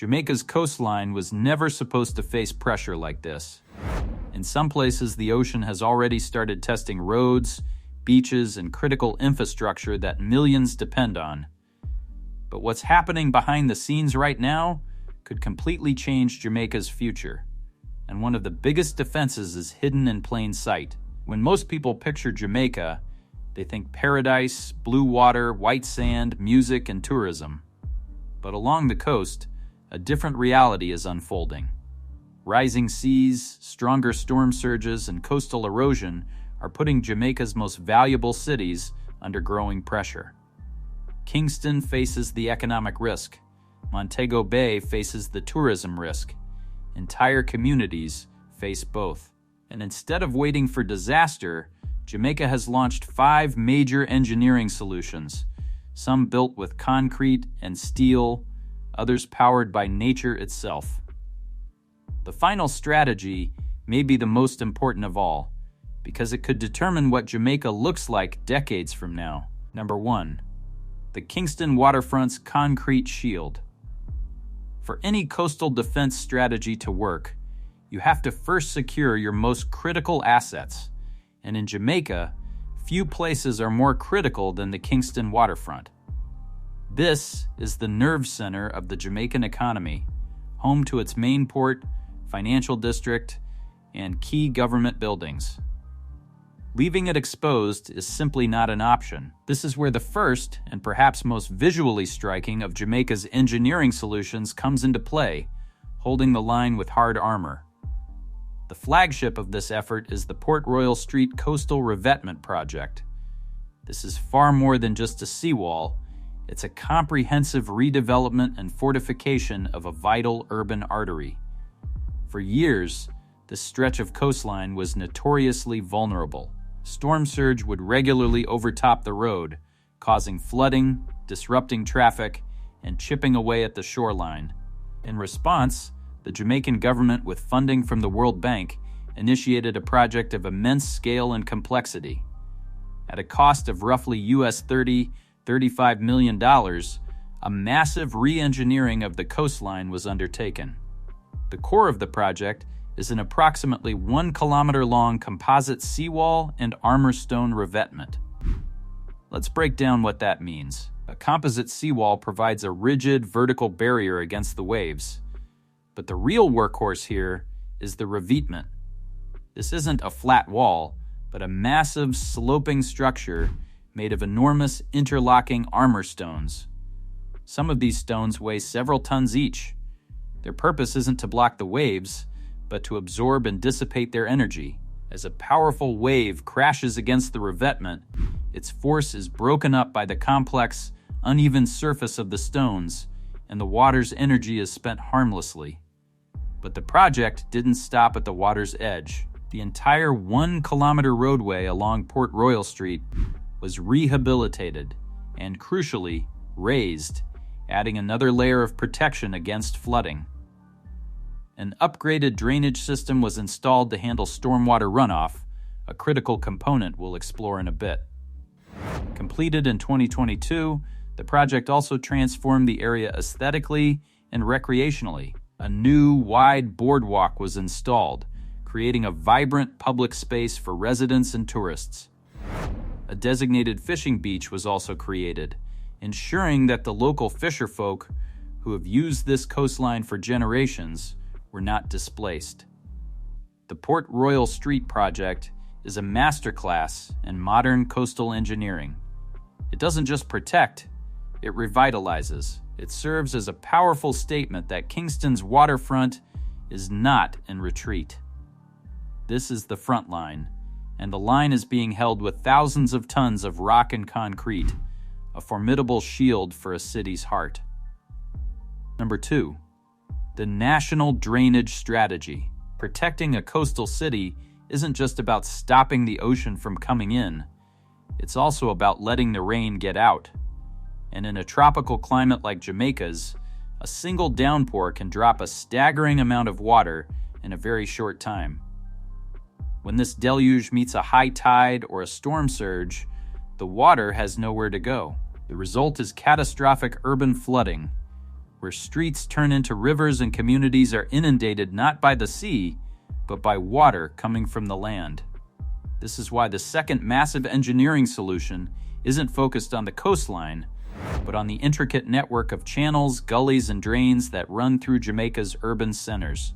Jamaica's coastline was never supposed to face pressure like this. In some places, the ocean has already started testing roads, beaches, and critical infrastructure that millions depend on. But what's happening behind the scenes right now could completely change Jamaica's future. And one of the biggest defenses is hidden in plain sight. When most people picture Jamaica, they think paradise, blue water, white sand, music, and tourism. But along the coast, a different reality is unfolding. Rising seas, stronger storm surges, and coastal erosion are putting Jamaica's most valuable cities under growing pressure. Kingston faces the economic risk. Montego Bay faces the tourism risk. Entire communities face both. And instead of waiting for disaster, Jamaica has launched 5 major engineering solutions, some built with concrete and steel, others powered by nature itself. The final strategy may be the most important of all, because it could determine what Jamaica looks like decades from now. Number 1. The Kingston waterfront's concrete shield. For any coastal defense strategy to work, you have to first secure your most critical assets, and in Jamaica, few places are more critical than the Kingston waterfront. This is the nerve center of the Jamaican economy, home to its main port, financial district, and key government buildings. Leaving it exposed is simply not an option. This is where the first, and perhaps most visually striking, of Jamaica's engineering solutions comes into play, holding the line with hard armor. The flagship of this effort is the Port Royal Street Coastal Revetment project. This is far more than just a seawall. It's a comprehensive redevelopment and fortification of a vital urban artery. For years, this stretch of coastline was notoriously vulnerable. Storm surge would regularly overtop the road, causing flooding, disrupting traffic, and chipping away at the shoreline. In response, the Jamaican government, with funding from the World Bank, initiated a project of immense scale and complexity. At a cost of roughly $35 million, a massive re-engineering of the coastline was undertaken. The core of the project is an approximately 1 kilometer-long composite seawall and armor stone revetment. Let's break down what that means. A composite seawall provides a rigid vertical barrier against the waves. But the real workhorse here is the revetment. This isn't a flat wall, but a massive sloping structure made of enormous interlocking armor stones. Some of these stones weigh several tons each. Their purpose isn't to block the waves, but to absorb and dissipate their energy. As a powerful wave crashes against the revetment, its force is broken up by the complex, uneven surface of the stones, and the water's energy is spent harmlessly. But the project didn't stop at the water's edge. The entire 1 kilometer roadway along Port Royal Street was rehabilitated and, crucially, raised, adding another layer of protection against flooding. An upgraded drainage system was installed to handle stormwater runoff, a critical component we'll explore in a bit. Completed in 2022, the project also transformed the area aesthetically and recreationally. A new, wide boardwalk was installed, creating a vibrant public space for residents and tourists. A designated fishing beach was also created, ensuring that the local fisherfolk who have used this coastline for generations were not displaced. The Port Royal Street project is a masterclass in modern coastal engineering. It doesn't just protect, it revitalizes. It serves as a powerful statement that Kingston's waterfront is not in retreat. This is the front line, and the line is being held with thousands of tons of rock and concrete, a formidable shield for a city's heart. Number 2. The national drainage strategy. Protecting a coastal city isn't just about stopping the ocean from coming in. It's also about letting the rain get out. And in a tropical climate like Jamaica's, a single downpour can drop a staggering amount of water in a very short time. When this deluge meets a high tide or a storm surge, the water has nowhere to go. The result is catastrophic urban flooding, where streets turn into rivers and communities are inundated not by the sea, but by water coming from the land. This is why the second massive engineering solution isn't focused on the coastline, but on the intricate network of channels, gullies, and drains that run through Jamaica's urban centers.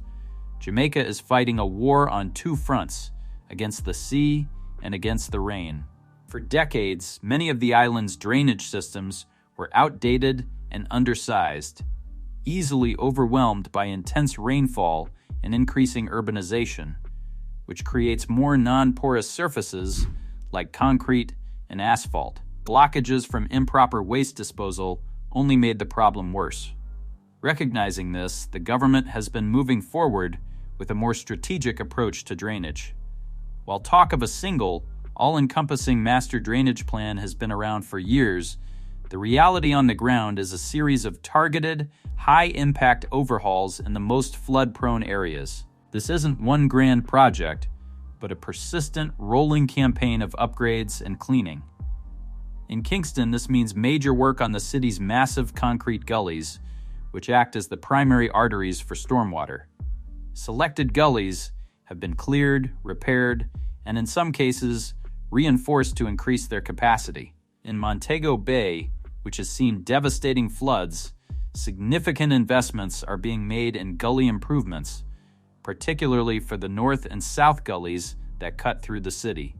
Jamaica is fighting a war on two fronts, against the sea and against the rain. For decades, many of the island's drainage systems were outdated and undersized, easily overwhelmed by intense rainfall and increasing urbanization, which creates more non-porous surfaces like concrete and asphalt. Blockages from improper waste disposal only made the problem worse. Recognizing this, the government has been moving forward with a more strategic approach to drainage. While talk of a single, all-encompassing master drainage plan has been around for years, the reality on the ground is a series of targeted, high-impact overhauls in the most flood-prone areas. This isn't one grand project, but a persistent, rolling campaign of upgrades and cleaning. In Kingston, this means major work on the city's massive concrete gullies, which act as the primary arteries for stormwater. Selected gullies have been cleared, repaired, and in some cases, reinforced to increase their capacity. In Montego Bay, which has seen devastating floods, significant investments are being made in gully improvements, particularly for the north and south gullies that cut through the city.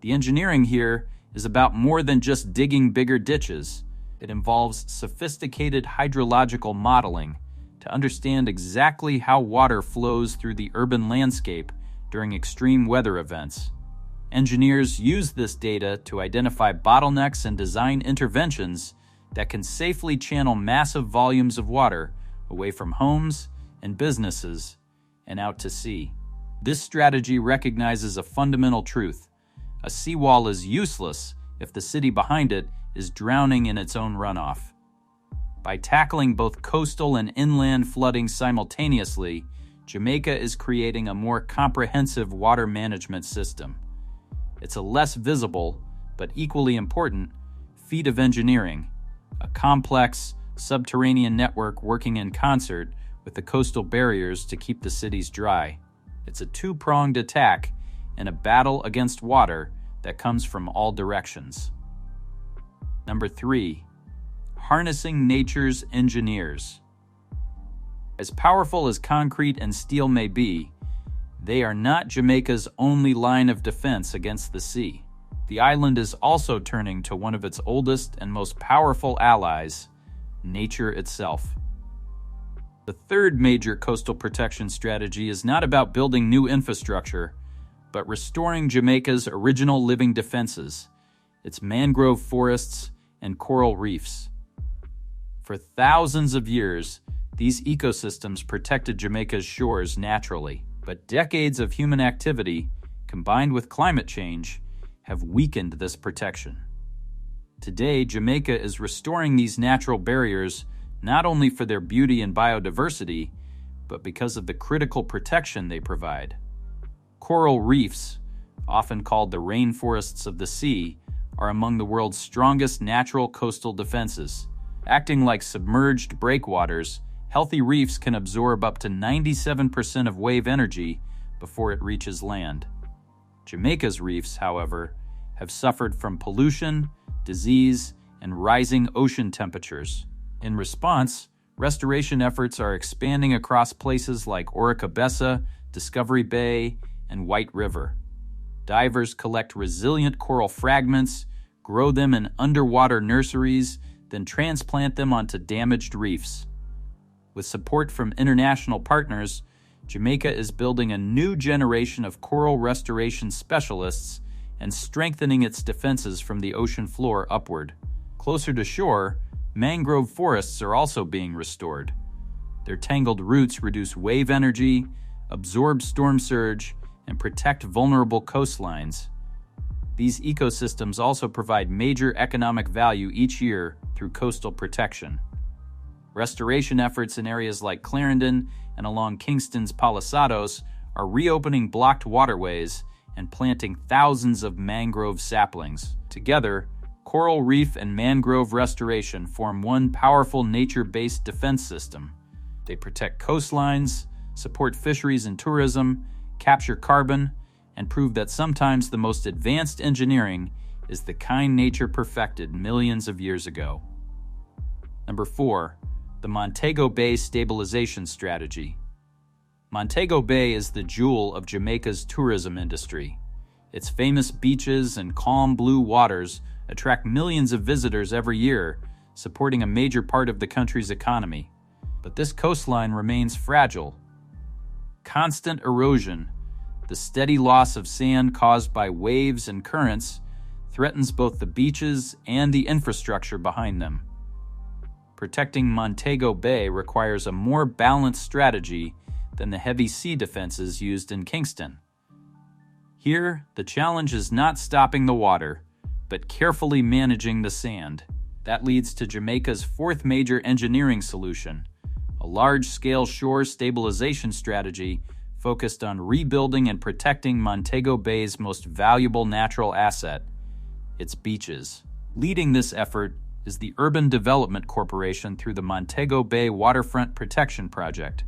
The engineering here is about more than just digging bigger ditches. It involves sophisticated hydrological modeling to understand exactly how water flows through the urban landscape during extreme weather events. Engineers use this data to identify bottlenecks and design interventions that can safely channel massive volumes of water away from homes and businesses and out to sea. This strategy recognizes a fundamental truth. A seawall is useless if the city behind it is drowning in its own runoff. By tackling both coastal and inland flooding simultaneously, Jamaica is creating a more comprehensive water management system. It's a less visible, but equally important, feat of engineering, a complex, subterranean network working in concert with the coastal barriers to keep the cities dry. It's a two-pronged attack in a battle against water that comes from all directions. Number 3, harnessing nature's engineers. As powerful as concrete and steel may be, they are not Jamaica's only line of defense against the sea. The island is also turning to one of its oldest and most powerful allies, nature itself. The third major coastal protection strategy is not about building new infrastructure, but restoring Jamaica's original living defenses, its mangrove forests and coral reefs. For thousands of years, these ecosystems protected Jamaica's shores naturally, but decades of human activity, combined with climate change, have weakened this protection. Today, Jamaica is restoring these natural barriers not only for their beauty and biodiversity, but because of the critical protection they provide. Coral reefs, often called the rainforests of the sea, are among the world's strongest natural coastal defenses. Acting like submerged breakwaters, healthy reefs can absorb up to 97% of wave energy before it reaches land. Jamaica's reefs, however, have suffered from pollution, disease, and rising ocean temperatures. In response, restoration efforts are expanding across places like Oricabessa, Discovery Bay, and White River. Divers collect resilient coral fragments, grow them in underwater nurseries, then transplant them onto damaged reefs. With support from international partners, Jamaica is building a new generation of coral restoration specialists and strengthening its defenses from the ocean floor upward. Closer to shore, mangrove forests are also being restored. Their tangled roots reduce wave energy, absorb storm surge, and protect vulnerable coastlines. These ecosystems also provide major economic value each year through coastal protection. Restoration efforts in areas like Clarendon and along Kingston's Palisados are reopening blocked waterways and planting thousands of mangrove saplings. Together, Coral reef and mangrove restoration form one powerful nature-based defense system. They protect coastlines, support fisheries and tourism, capture carbon, and prove that sometimes the most advanced engineering is the kind nature perfected millions of years ago. Number 4. The Montego Bay stabilization strategy. Montego Bay is the jewel of Jamaica's tourism industry. Its famous beaches and calm blue waters attract millions of visitors every year, supporting a major part of the country's economy. But this coastline remains fragile. Constant erosion, the steady loss of sand caused by waves and currents, threatens both the beaches and the infrastructure behind them. Protecting Montego Bay requires a more balanced strategy than the heavy sea defenses used in Kingston. Here, the challenge is not stopping the water, but carefully managing the sand. That leads to Jamaica's fourth major engineering solution, a large-scale shore stabilization strategy focused on rebuilding and protecting Montego Bay's most valuable natural asset, its beaches. Leading this effort is the Urban Development Corporation through the Montego Bay Waterfront Protection Project,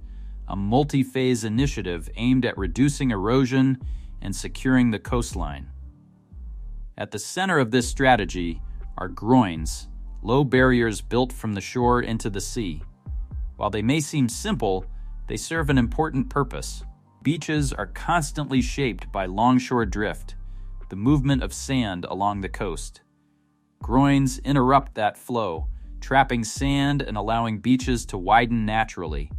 a multi-phase initiative aimed at reducing erosion and securing the coastline. At the center of this strategy are groynes, low barriers built from the shore into the sea. While they may seem simple, they serve an important purpose. Beaches are constantly shaped by longshore drift, the movement of sand along the coast. Groynes interrupt that flow, trapping sand and allowing beaches to widen naturally.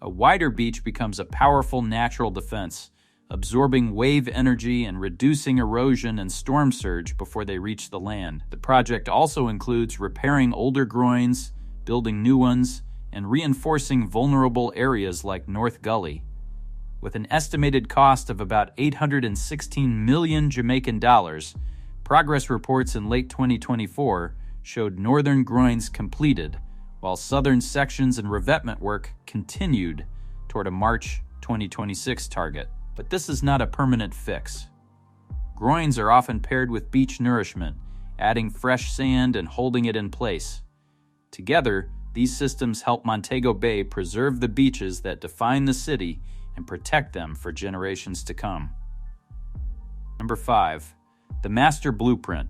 A wider beach becomes a powerful natural defense, absorbing wave energy and reducing erosion and storm surge before they reach the land. The project also includes repairing older groynes, building new ones, and reinforcing vulnerable areas like North Gully. With an estimated cost of about 816 million Jamaican dollars, progress reports in late 2024 showed northern groynes completed, while southern sections and revetment work continued toward a March 2026 target. But this is not a permanent fix. Groynes are often paired with beach nourishment, adding fresh sand and holding it in place. Together, these systems help Montego Bay preserve the beaches that define the city and protect them for generations to come. Number 5. The Master Blueprint.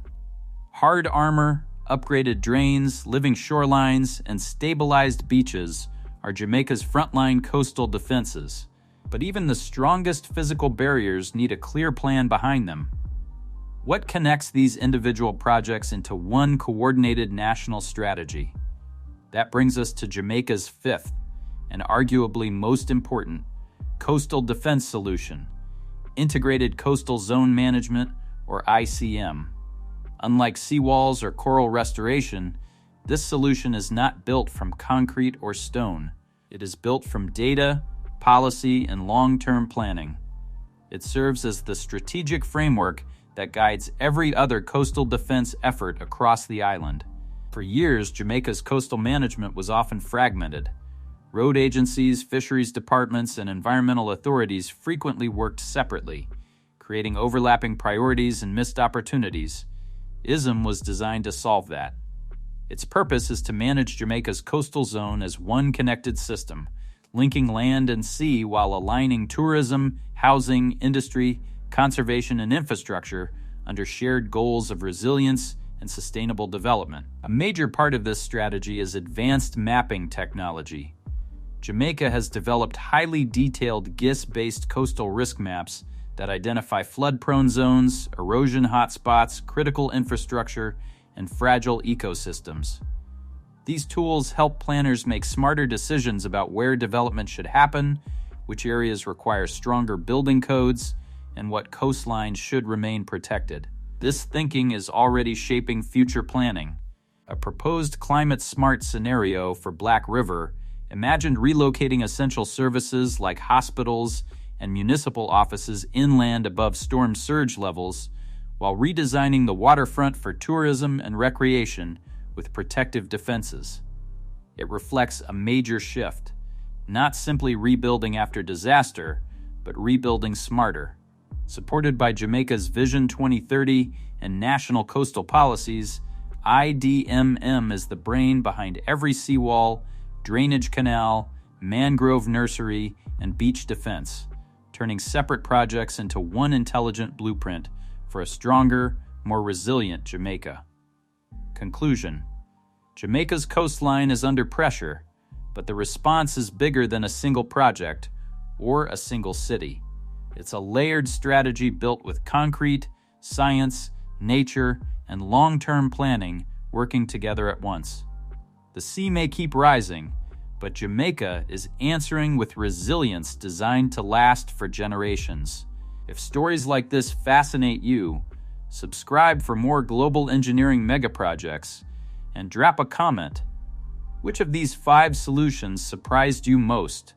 Hard armor, upgraded drains, living shorelines, and stabilized beaches are Jamaica's frontline coastal defenses. But even the strongest physical barriers need a clear plan behind them. What connects these individual projects into one coordinated national strategy? That brings us to Jamaica's fifth, and arguably most important, coastal defense solution, Integrated Coastal Zone Management, or ICM. Unlike seawalls or coral restoration, this solution is not built from concrete or stone. It is built from data, policy, and long-term planning. It serves as the strategic framework that guides every other coastal defense effort across the island. For years, Jamaica's coastal management was often fragmented. Road agencies, fisheries departments, and environmental authorities frequently worked separately, creating overlapping priorities and missed opportunities. ICZM was designed to solve that. Its purpose is to manage Jamaica's coastal zone as one connected system, linking land and sea while aligning tourism, housing, industry, conservation, and infrastructure under shared goals of resilience and sustainable development. A major part of this strategy is advanced mapping technology. Jamaica has developed highly detailed GIS-based coastal risk maps that identify flood-prone zones, erosion hotspots, critical infrastructure, and fragile ecosystems. These tools help planners make smarter decisions about where development should happen, which areas require stronger building codes, and what coastlines should remain protected. This thinking is already shaping future planning. A proposed climate-smart scenario for Black River imagined relocating essential services like hospitals and municipal offices inland above storm surge levels, while redesigning the waterfront for tourism and recreation with protective defenses. It reflects a major shift, not simply rebuilding after disaster, but rebuilding smarter. Supported by Jamaica's Vision 2030 and national coastal policies, ICZM is the brain behind every seawall, drainage canal, mangrove nursery, and beach defense, turning separate projects into one intelligent blueprint for a stronger, more resilient Jamaica. Conclusion: Jamaica's coastline is under pressure, but the response is bigger than a single project or a single city. It's a layered strategy built with concrete, science, nature, and long-term planning working together at once. The sea may keep rising, but Jamaica is answering with resilience designed to last for generations. If stories like this fascinate you, subscribe for more global engineering megaprojects, and drop a comment. Which of these 5 solutions surprised you most?